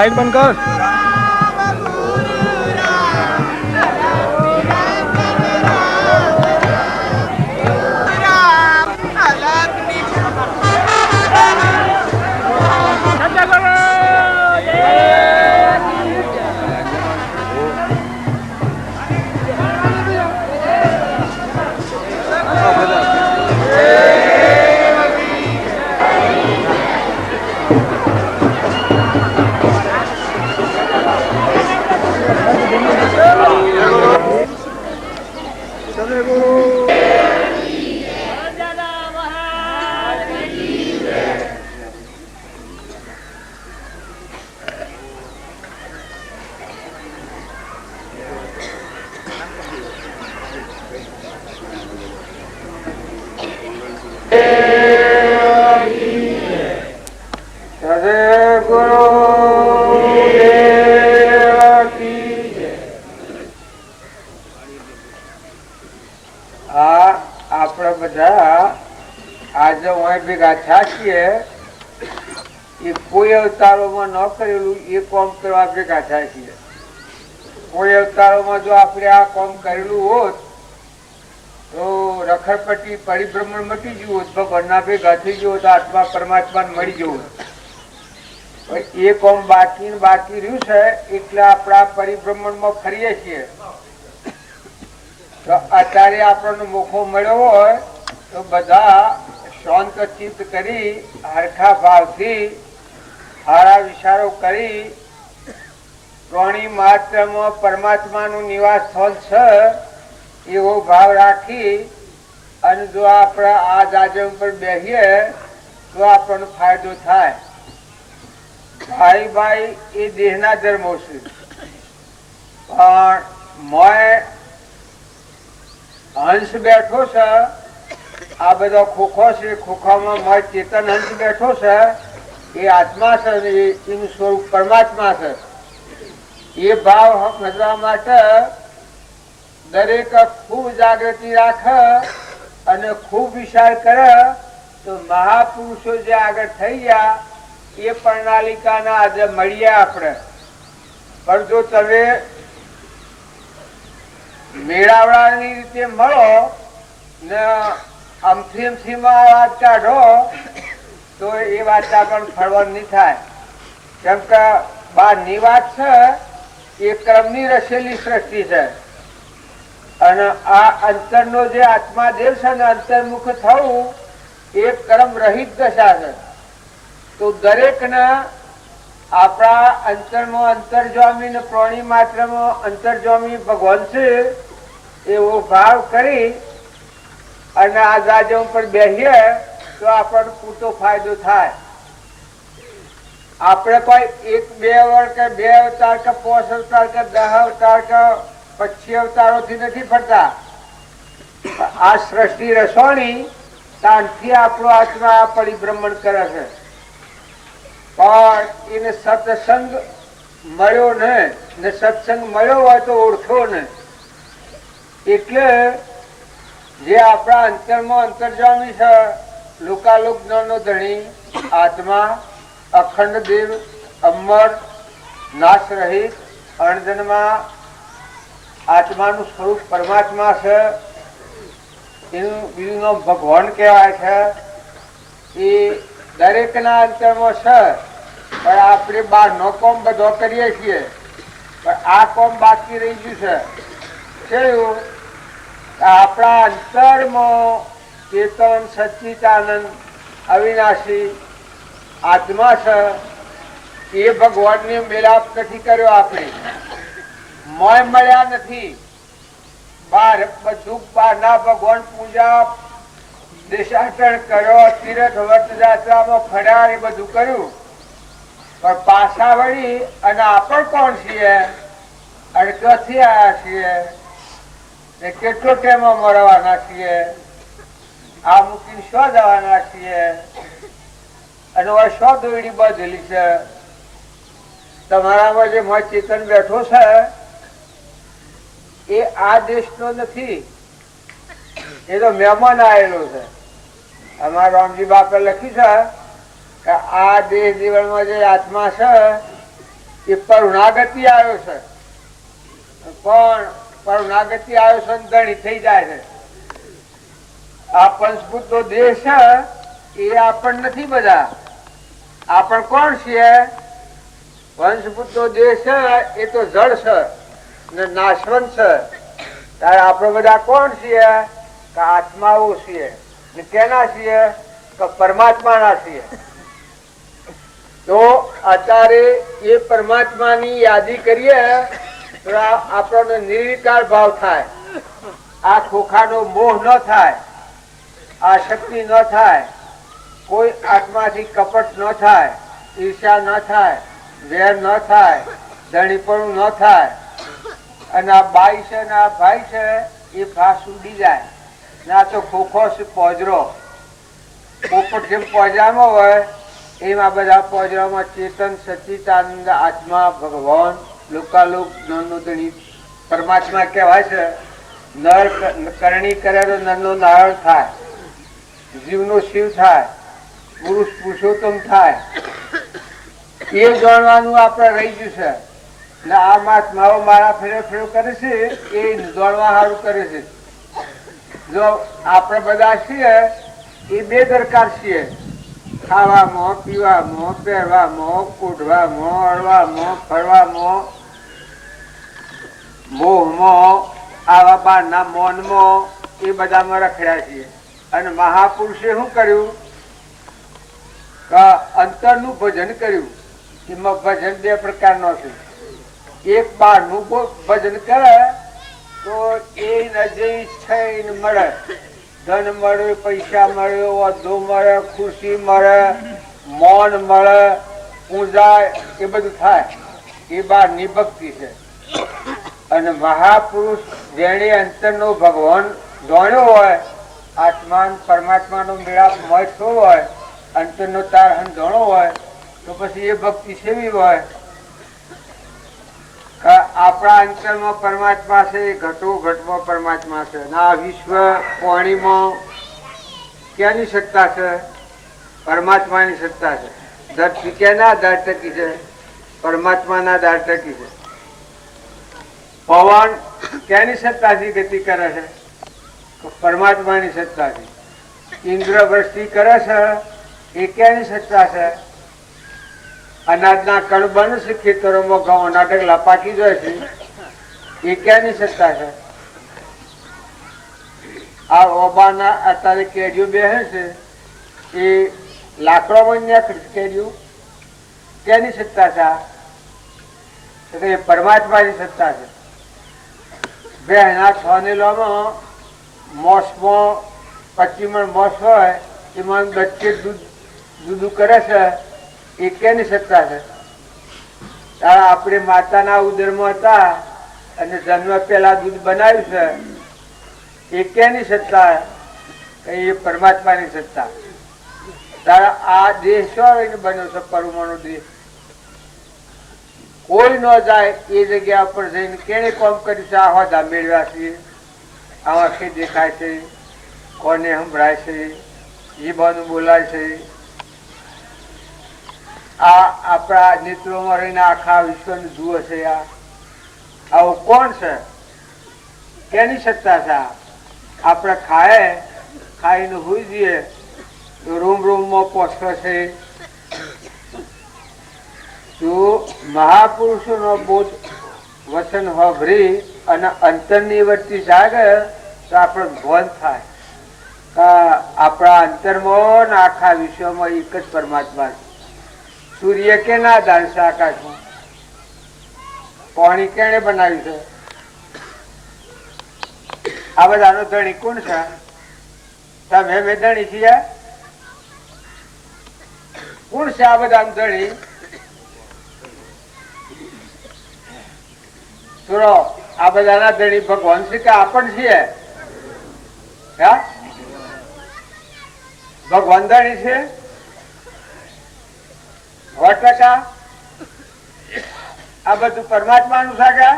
Light बंद कर। કોઈ અવતારોમાં ન કરેલું એ કોમ કરવા ભેગા થાય છે. કોઈ અવતારોમાં જો આપણે આ કોમ કરેલું હોત તો રખડપટ્ટી પરિભ્રમણ મટી ગયું હોત, ભગવાનના ભેગા થઈ ગયો તો આત્મા પરમાત્મા મળી ગયું. એ કોમ બાકી રહ્યું છે એટલે આપણા પરિભ્રમણમાં ફરીએ છીએ. તો અત્યારે આપણને મોકો મળ્યો હોય તો બધા શાંત ચિત્ત કરી હરખા ભાવથી સારા વિચારો કરી પ્રાણી માત્રમાં પરમાત્માનું નિવાસ સ્થળ છે એવો ભાવ રાખી અને જો આપણે આ જાજમ પર બેસીએ તો આપણને ફાયદો થાય. ભાઈ એ દેહના ધર્મો છે, પણ મોય હંસ બેઠો છે. આ બધો ખોખો છે, ખોખામાં મોય ચેતન હંસ બેઠો છે, એ આત્મા છે, એનું સ્વરૂપ પરમાત્મા છે. એ ભાવ સમજવા માટે દરેક ખૂબ જાગૃતિ રાખે અને ખૂબ વિચાર કરે તો મહાપુરુષો જે આગળ થઈ ગયા એ પ્રણાલિકાના આજે મળીએ આપણે. પણ જો તમે મેળાવડાની રીતે મળો ને અમથી વાત કાઢો તો એ વાત આપણને ફળવાની નહીં થાય. કેમ કે બહારની વાત છે એ ક્રમની રચેલી સૃષ્ટિ છે અને આ અંતરનો જે આત્માદેવ છે ને અંતર્મુખ થવું એ કર્મ રહિત દશા છે. તો દરેકને આપણા અંતરમાં અંતર્જ્વામી ને પ્રાણી માત્રમાં અંતર્જ્વામી ભગવાન છે એવો ભાવ કરી અને આ જાજમ પર બેસીએ તો આપણને પૂરતો ફાયદો થાય. આપણે કોઈ એક બે વર્ષ કે બે અવતાર કે 5 અવતાર કે 10 અવતાર કે 25 અવતારોથી નથી ફરતા. આ સૃષ્ટિ રસોણી તાનથી આપણો આત્મા પરિભ્રમણ કરે છે. પણ એને સત્સંગ મળ્યો ને સત્સંગ મળ્યો હોય તો ઓળખ્યો ને. એટલે જે આપણા અંતરમાં અંતર્જામી છે, લોકાલોક જ્ઞાનનો ધણી આત્મા અખંડ દેવ અમર નાશ રહિત અણજન્મા આત્માનું સ્વરૂપ પરમાત્મા છે. એનું બીજું નામ ભગવાન કહેવાય છે. એ દરેકના અંતરમાં છે. પણ આપણે બહારનો કોમ બધો કરીએ છીએ, પણ આ કોમ બાકી રહી ગયું છે. કેવું? આપણા અંતરમાં ચેતન સચ્ચિદાનંદ અવિનાશી આત્મા છે. એ ભગવાનને મેલાપ નથી કર્યો. આપણે મોય મળ્યા નથી. બહાર બધું બહારના ભગવાન પૂજા દેશાટન કર્યો, તીર્થ વર્ત જાત્રામાં ફર્યા, એ બધું કર્યું. પણ પાછા વળી અને આપણે કોણ છીએ અને ક્યાંથી આવ્યા છીએ ને કેટલો ટાઈમમાં મળવાના છીએ, આ મૂકીને શું જવાના છીએ અને શું દોડી બાંધેલી છે. તમારામાં જે મોય ચેતન બેઠો છે એ આ દેશનો નથી, એ તો મહેમાન આવેલો છે. અમારા રામજી બાપે લખ્યું છે કે આ દેહ જીવનમાં જે આત્મા છે એ પરુણાગતિ આવ્યો છે, પણ પરુણાગતિ આવ્યો છે ધણી થઈ જાય છે. આ પંચભૂત નો દેહ છે એ આપણ નથી. બધા આપણ કોણ છીએ? પંચભૂત નો દેહ છે એ તો જળ છે ને નાશવંત છે. ત્યારે આપણે બધા કોણ છીએ? કે આત્માઓ છીએ. ને કેના છીએ? કે પરમાત્મા ના છીએ. તો અત્યારે એ પરમાત્મા ની યાદી કરીએ તો આપણને નિર્વિકાર ભાવ થાય. આ ખોખાનો મોહ ન થાય, આ શક્તિ ન થાય, કોઈ આત્માથી કપટ ન થાય, ઈર્ષા ન થાય, વેર ન થાય, ધણીપણું ન થાય. અને આ બાઈ છે ને આ ભાઈ છે એ ભાસ ઉડી જાય. ના તો ખોખો છે પોજરો. પોપટ જેમ પોજરામાં હોય એમાં બધા પોજરામાં ચેતન સચ્ચિદાનંદ આત્મા ભગવાન લોકાલોક ધણી પરમાત્મા કહેવાય છે. નર કરણી કરે તો નર નો નારાયણ થાય, જીવનો શિવ થાય, પુરુષ પુરુષોત્તમ થાય. એ જાણવાનું આપણે રહી ગયું છે. ને આ મહાત્માઓ મારા ફેરો ફેરો કરે છે એ જાણવા સારું કરે છે. જો આપણે બધા છીએ એ બેદરકાર છીએ. ખાવામાં, પીવામાં, પહેરવામાં, કૂટવામાં, અડવામાં, ફરવામાં, મોહમાં, આવા બારના મોનમાં એ બધામાં રખડ્યા છીએ. અને મહાપુરુષે શું કર્યું? અંતરનું ભજન કર્યું. એમાં ભજન બે પ્રકારનો છે. એક બારનું ભજન કરે તો એ નજર ઈચ્છા મળે. ધન મળે, પૈસા મળે, વધુ મળે, ખુશી મળે, મૌન મળે, પૂજા, એ બધું થાય. એ બહારની ભક્તિ છે. અને મહાપુરુષ જેને અંતરનો ભગવાન જાણ્યો હોય, આત્મા પરમાત્મા નો મેળાપ મળતો હોય, અંતરનો તાર જાણો હોય, તો પછી એ ભક્તિ સેવી હોય. આપણા અંતરમાં પરમાત્મા છે, ઘટો ઘટમાં પરમાત્મા છે. આ વિશ્વ પાણીમાં ક્યાંની સત્તા છે? પરમાત્માની સત્તા છે. ધરતી ક્યાંના આધાર ટકી છે? પરમાત્માના આધાર ટકી છે. પવન ક્યાંની સત્તાથી ગતિ કરે છે? પરમાત્માની સત્તાથી. ઇન્દ્ર વૃષ્ટિ કરે છે એ ક્યાંની સત્તા છે? અનાજના કણ બને છે ખેતરોમાં, ઘઉં નાટકલા પાકી જાય છે, એ ક્યાંની સત્તા છે? આ ઓબાના અત્યારે કેરીઓ બેસે છે એ લાકડોમાં કેરીઓ ક્યાંની સત્તા છે? એ પરમાત્માની સત્તા છે. બેના છાનેલામાં મોસમાં 25 મણ મોસ હોય એમાં બચ્ચે દૂધ જુદું કરે છે, એ કેની સત્તા છે? આપણે માતાના ઉદરમાં હતા અને જન્મ પહેલા દૂધ બનાવ્યું છે, એ કેની સત્તા? એ પરમાત્માની સત્તા. તારા આ દેહ શું બન્યો છે? પરમાણુ દેહ. કોઈ ન જાય એ જગ્યા પર જઈને કેને કામ કર્યું છે? આ હોદા મેળવ્યા છે, આ આંખે દેખાય છે, કોને સંભળાય છે, જીભનું બોલાય છે, આ આપણા નેત્રોમાં રહીને આખા વિશ્વને જુએ છે. આવું કોણ છે? કેની સત્તા છે? આપણે ખાઈને હોઈ જઈએ તો રૂમ રૂમમાં પોસ્તો છે. તો મહાપુરુષો નો બોધ વચન હોભરી અને અંતરની વચ્ચે જાગે તો આપણે ભાન થાય કે આપણા અંતરમાં ને આખા વિશ્વમાં એક જ પરમાત્મા છે. સૂર્ય કેના આધાર છે આકાશમાં? પાણી કેને બનાવ્યું છે? આ બધાનો ધણી કોણ છે? તમે મેં ધણી છીએ? કોણ છે આ બધા ધણી? આ બધાના ધણી ભગવાન છે કે આપણ છીએ? ભગવાન ધણી છે 100%. આ બધું પરમાત્મા નું છે?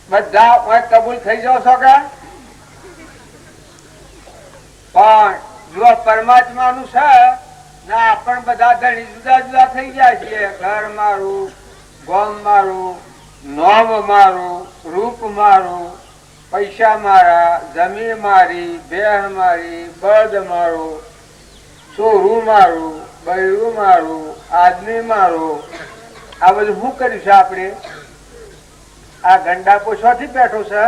બધા કબૂલ થઈ જાવ છો કે? પણ જો પરમાત્મા નું છે ના પણ બધા ધણી જુદા જુદા થઈ ગયા છીએ. ઘર મારું, ગામ મારું, નોમ મારું, રૂપ મારું, પૈસા મારા, જમીન મારી, બહેન મારી, બળદ મારું, ચોરું મારું, બૈરું મારું, આદમી મારું. આ બધું શું કર્યું છે આપણે? આ ગંડાપો શોથી બેઠો છે?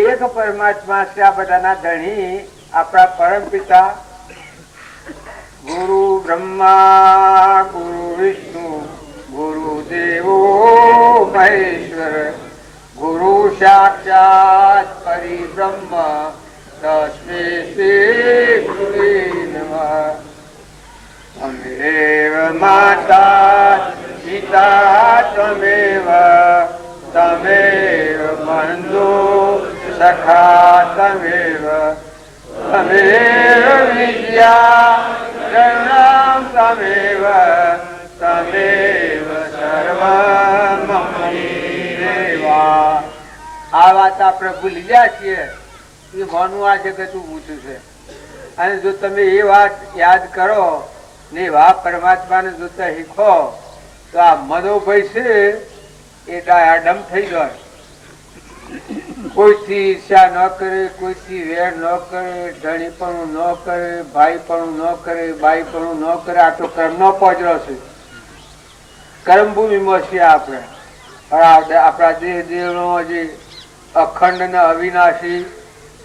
એક પરમાત્મા છે. આ બધાના ધણી આપણા પરમ પિતા ગુરુ બ્રહ્મા ગુરુ વિષ્ણુ ગુરુ દેવો મહેશ્વર ગુરુ સાક્ષાત પરિબ્રહ્મ તસ્મૈ શ્રી ગુરુવે નમઃ. ત્વમેવ માતા પિતા ત્વમેવ તમેવ બંધુ સખા તમેવ તમેવ વિદ્યા જનમ તમેવ તમેવ સર્વં મમ દેવા. આ વાત આપણે ભૂલી ગયા છીએ. એ મોનું આ જગત ઊંચું છે. અને જો તમે એ વાત યાદ કરો ને વા પરમાત્માને જોતા શીખો તો આ મનોભય છે એ ડાયાડમ થઈ જાય. કોઈથી ઈર્ષ્યા ન કરે, કોઈથી વેર ન કરે, ધણીપણું ન કરે, ભાઈપણું ન કરે, બાઈપણું ન કરે. આ તો કર્મનો પોજરો છે. કર્મભૂમિમાં છીએ આપણે. આપણા દેહ દેહનો જે અખંડ ને અવિનાશી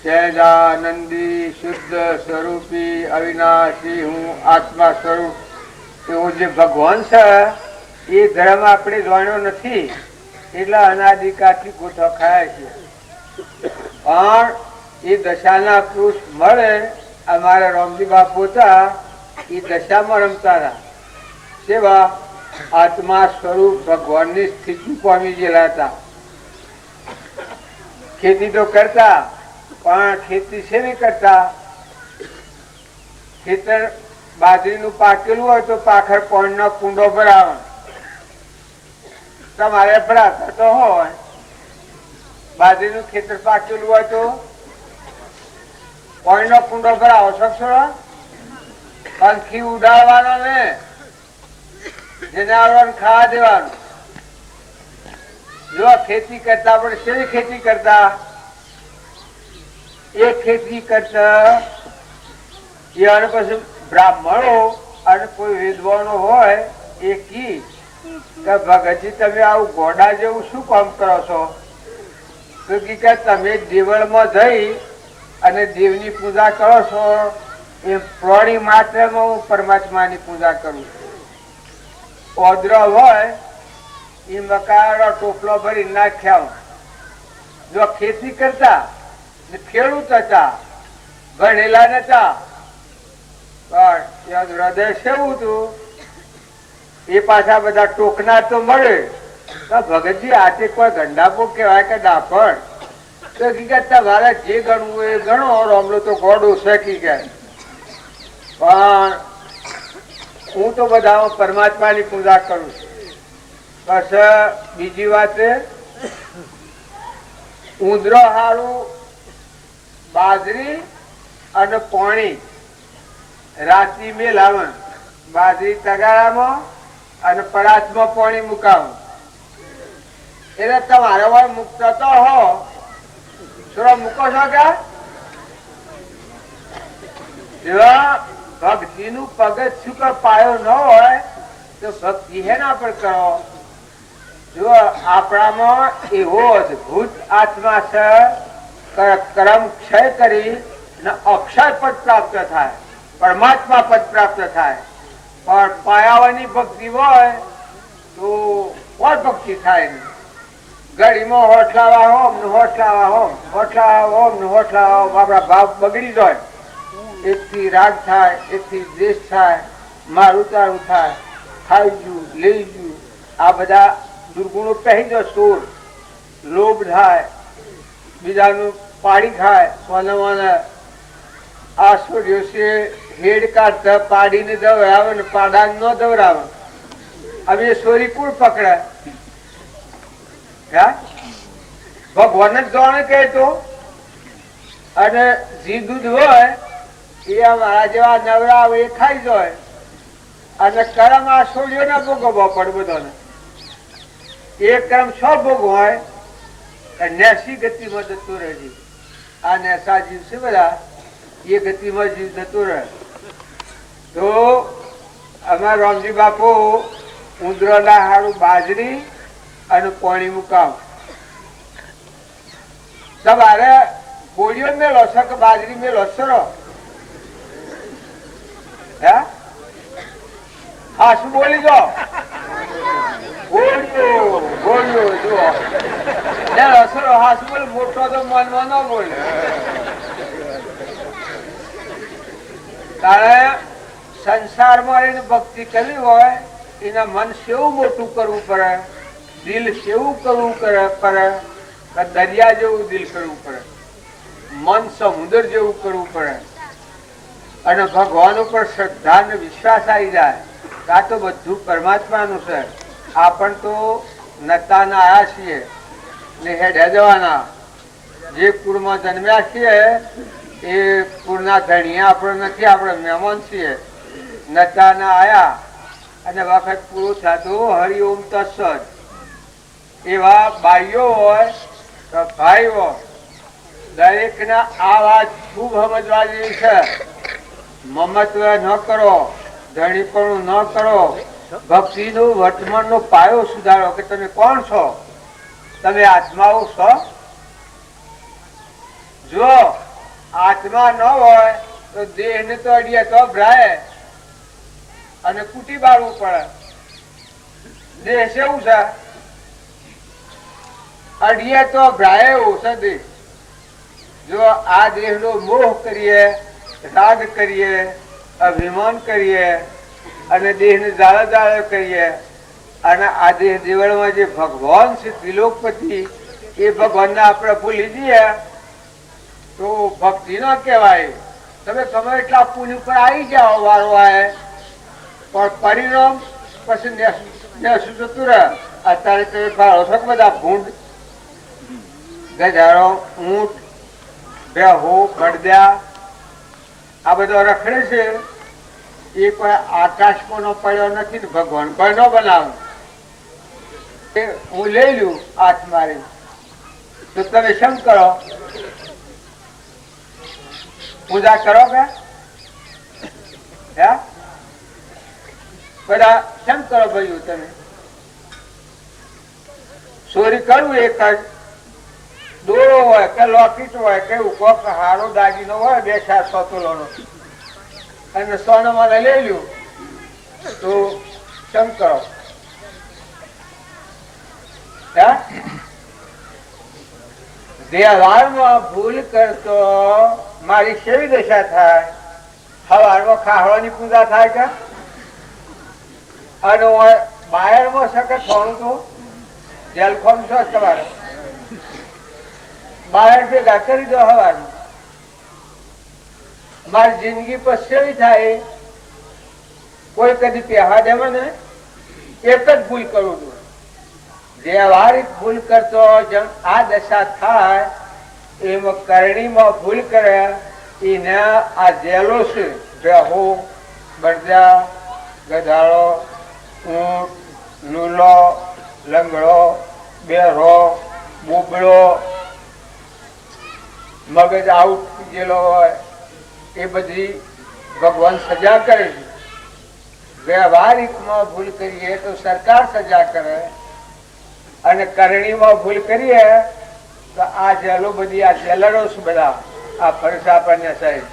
સહેજાનંદી શુદ્ધ સ્વરૂપી અવિનાશી હું આત્મા સ્વરૂપ એવો જે ભગવાન છે એ ધર્મ આપણે જાણ્યો નથી. એટલા અનાદિકાળથી ગોઠો ખાય છે. પણ એ દશાના પુરુષ મળે. અમારા રામજી બાપુ હતા એ દશામાં રમતા હતા. સેવા આત્મા સ્વરૂપ ભગવાનની સ્થિતિ પામી ગયેલા હતા. ખેતી તો કરતા પણ ખેતી છે નહીં કરતા. ખેતર બાજરીનું પાકેલું હોય તો પાખર પોઈન્ટનો કુંડો ભરાવે. તમારે ભરાતા તો હોય. બાજરીનું ખેતર પાકેલું હોય તો પોઈન્ટનો કુંડો ભરાવો શકશો? પંખી ઉડાડવાનો ને જનાવર ખાવા દેવાનું. જો ખેતી કરતા પણ શેની ખેતી કરતા? એ ખેતી કરતા અને પછી બ્રાહ્મણો અને કોઈ વિદ્વાનો હોય એ કી કે ભગતજી તમે આવું ઘોડા જેવું શું કામ કરો છો? તો કે તમે દેવળમાં જઈ અને દેવની પૂજા કરો છો એ પ્રાણી માત્રમાં હું પરમાત્માની પૂજા કરું છું. ઓદરો હોય એ મકાનો ટોપલો ભરી નાખ્યા. જો ખેતી કરતા ખેડૂત હતા, ભણેલા નતા, પણ હૃદય કેવું હતું એ પાછા બધા ટોકનાર તો મળે. ભગતજી આજે કોઈ ગંડાપો કેવાય કે ડાપણ? તો તમારે જે ગણવું એ ગણો. રોમલો તો ગોડું શેકી ગયા. પણ હું તો બધા પરમાત્માની પૂજા કરું છું. બસ બીજી વાત ઉંદરો હારું બાજરી અને પાણી રાતી મેલાવણ. બાજરી તગારામાં અને પરાસમાં પાણી મુકાવું. એટલે તમારે હોય મુકતા તો હો થોડો મૂકો છો કે ભક્તિ નું પગત શું કર પાયો ન હોય તો ભક્તિ હેના પર કરો. જો આપણામાં એવો અદભુત આત્મા છે કર્મ ક્ષય કરી અક્ષર પદ પ્રાપ્ત થાય, પરમાત્મા પદ પ્રાપ્ત થાય. પણ પાયાવાની ભક્તિ હોય તો કોઈ ભક્તિ થાય નહીં. ઘડીમાં હોઠલાવા હોમ ને હોઠલાવા હોમ, હોઠલાવા હોમ ને હોઠલાવા હોમ. આપણા ભાવ બગડી જાય. એકથી રાગ થાય, એકથી દ્વેષ થાય, મારું તારું થાય, ખાઈ જુ લઈ જુ. આ બધા દુર્ગુણો પહેરી જાય. સોર લોભ થાય, બીજાનું પાડી ખાય. સોનાવાના આ દિવસે હેડ કાઢતા પાડીને દવડાવે ને પાડા ન દવડાવે. હવે સોરી કોણ પકડાય? ભગવાન જ જાણે કે તો. અને જી દૂધ હોય એ અમારા જેવા નવરા એ ખાઈ જાય અને કર્મ આ છોડીઓ ને ભોગવવો પડે બધાને. એક કર્મ 6 ભોગ હોય 80 ગતિમાં જતું રહે છે. આ નેસા જીવ છે બધા એ ગતિમાં જીવ જતું રહે. તો અમારા રામજી બાપુ ઉંદરોના હારું બાજરી અને પાણી મુકામ. તમારે ગોળીઓ મેલો છો કે બાજરી મેલો સરો? હે હા શું બોલી દો? ગોળીઓ ગોળીઓ જુઓ રસરો હાસ બોલ. મોટો તો મનમાં ન બોલે. તારે સંસારમાં એને ભક્તિ કરવી હોય એના મન સેવું મોટું કરવું પડે, દિલ સેવું કરવું પડે, દરિયા જેવું દિલ કરવું પડે, મન સમુદ્ર જેવું કરવું પડે અને ભગવાન ઉપર શ્રદ્ધા અને વિશ્વાસ આવી જાય. આ તો બધું પરમાત્માનું છે. આપણ તો નતાના આયા છીએ ને હેડ્યા જવાના. જે કુળમાં જન્મ્યા છીએ એ કુળના ધણીયા આપણે નથી, આપણે મહેમાન છીએ. નતાના આયા અને વખત પૂરું થતું હરિઓમ તત્સત. એવા ભાઈઓ હોય તો ભાઈઓ દરેકના આ વાત ખૂબ સમજવા જેવી છે. મમત્વ ન કરો, ધણીપણું ન કરો. ભક્તિનું વર્તમાનનો પાયો સુધારો કે તમે કોણ છો, તમે આત્માઓ છો. જો આત્મા ન હોય તો દેહ ને તો અડીએ તો ભ્રાય અને કૂટી બાળવું પડે. દેહ કેવું છે? અડીએ તો ભ્રાય એવું છે દેહ. જો આ દેહ નો મોહ કરીએ, રાગ કરીએ, અભિમાન કરીએ અને દેહ ને જાળા જાળા કરીએ અને આ દેહ દેવળમાં જે ભગવાન છે ત્રિલોકપતિ એ ભગવાનને આપણે ભૂલી જઈએ તો ભક્તિ ન કહેવાય. તમે ગમે એટલા પુલ ઉપર આવી જાઓ વારો આવે પણ પરિણામ પછી નેસું જતું રહે. અત્યારે તમે ભાડો છો બધા ભૂંડ, ગજારો, ઊંટ, બેહો, બળદા આ બધો રખડે છે. એ કોઈ આકાશમાં નો પડ્યો નથી ને ભગવાન કોઈ ન બનાવે. હું લઈ લઉં હાથ મારી તો તમે શમ કરો? પૂજા કરો કે બધા શમ કરો ભાઈ? તમે ચોરી કરવું એક જ દોરો હોય કે લોકેટ હોય કે કોક હારો દાગીનો હોય 2-400 તોલાનો અને સોનામાં લઈ લ્યું તો શમ કરો? વ્યવહારમાં ભૂલ કરતો મારી કેવી દશા થાય? સવારમાં ખાહવાની પૂજા થાય કે અને બાયરમાં શકે થોડું તો જેલખોમ છો તમારે બહાર ભેગા કરી દો સવારમાં. મારી જિંદગી પર કેવી થાય? કોઈ કદી પહેવા દે મને એક જ ભૂલ કરું છું. વ્યવહારિક ભૂલ કરતો જેમ આ દશા થાય એમાં કરણીમાં ભૂલ કરે એને આ જેલો છે. બેહો, બળદા, ગધાડો, ઊંટ, લૂલો, લંગડો, બેરો, બોબડો, મગજ આઉટ ગયેલો હોય એ બધી ભગવાન સજા કરે છે. વ્યવહારિકમાં ભૂલ કરીએ તો સરકાર સજા કરે અને કરણીમાં ભૂલ કરીએ તો આ જેલો બધી આ જેલરો છે બધા આ ફરજ આપણને સાહેબ.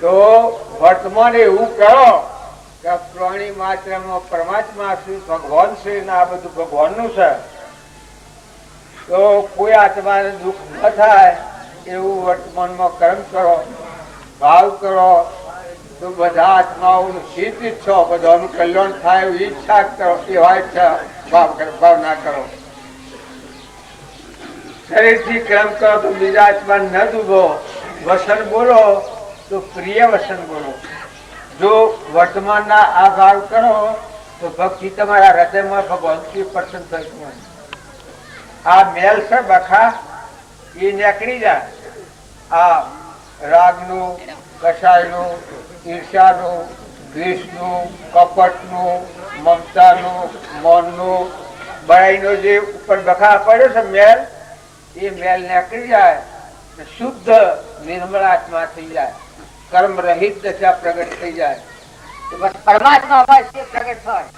તો વર્તમાન એવું કરો કે પ્રાણી માત્રમાં પરમાત્મા છે, ભગવાન છે ને આ બધું ભગવાનનું છે. તો કોઈ આત્માને દુઃખ ન થાય એવું વર્તમાનમાં કર્મ કરો, ભાવ કરો તો બધા આત્માઓનું હિત ઈચ્છો, બધાનું કલ્યાણ થાય એવી ઈચ્છા કરો. એવા ઈચ્છા ભાવ ના કરો. શરીરથી કર્મ કરો તો બીજા આત્મા ન દુભો. વસન બોલો તો પ્રિય વસન બોલો. જો વર્તમાનના આ ભાવ કરો તો ભક્તિ તમારા હૃદયમાં ભગવાનથી પ્રસન્ન થશે. આ મેલ છે બખા એ નીકળી જાય. આ રાગનું, કષાયનું, ઈર્ષાનું, દ્વેષનું, કપટનું, મમતાનું, મૌનનું, બળાઈનો જે ઉપર બખા પડ્યો છે મેલ, એ મેલ નીકળી જાય, શુદ્ધ નિર્મળ આત્મા થઈ જાય, કર્મ રહિત દશા પ્રગટ થઈ જાય, બસ પરમાત્મા પ્રગટ થાય.